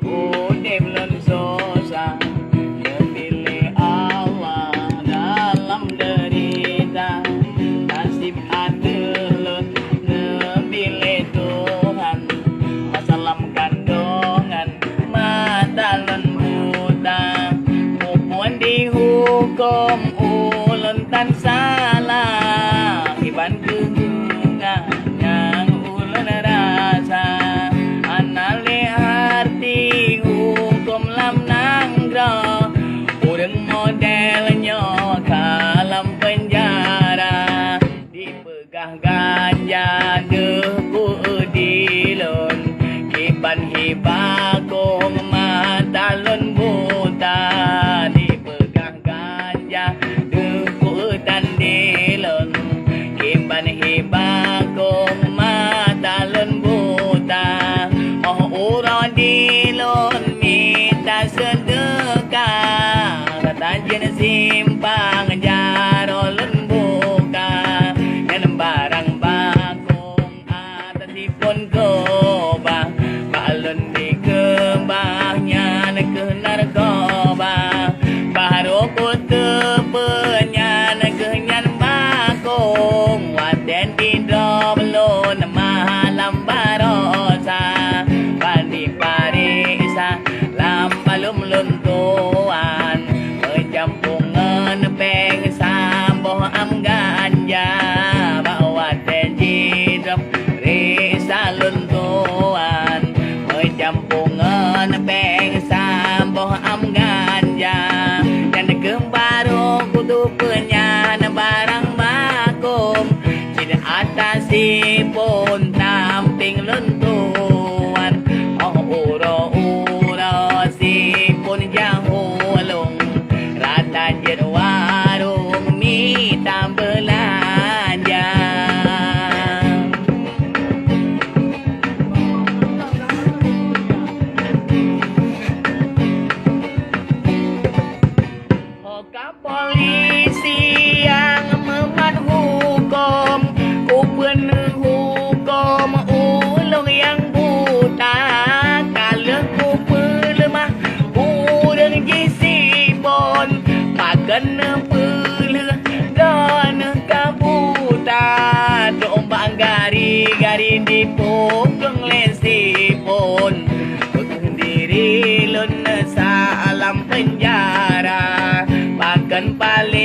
Udip lensosa dipilih Allah dalam derita. Nasib adelut nepilih Tuhan. Masalam kandungan mata buta. Upun dihukum ulun tan salah. Iban kegungan yang ulun rasa. Anale arti hukum lam nanggro. Urang modelnya kalam penjara. Dipegah ganja deku dilun. Iban hibakong mata lun buta. Dipegah ganja deku dan dilun. Iban hibakong mata lun buta. Ura dilun minta sedekah. Tajin simpang jaro lun buka. Dan barang bakung atas dipun kobah. Balun dikembahnya ke narkoba. Baru kutepenya ke nyan bakung. Waten idro belum malam barosa. Pandi parisa lambalum luntuan. Menjampungan peng samboh am ganja. Bawa tenjidrop risa luntuan. Menjampungan peng samboh am ganja. Dan kembaru kudu penyan barang bakung. Tidak atas si pun tamping luntuan. Uro-uro si pun jahulung. Rata jet warung minta belanja. Hoka polisi yang memat hukum. Ku bener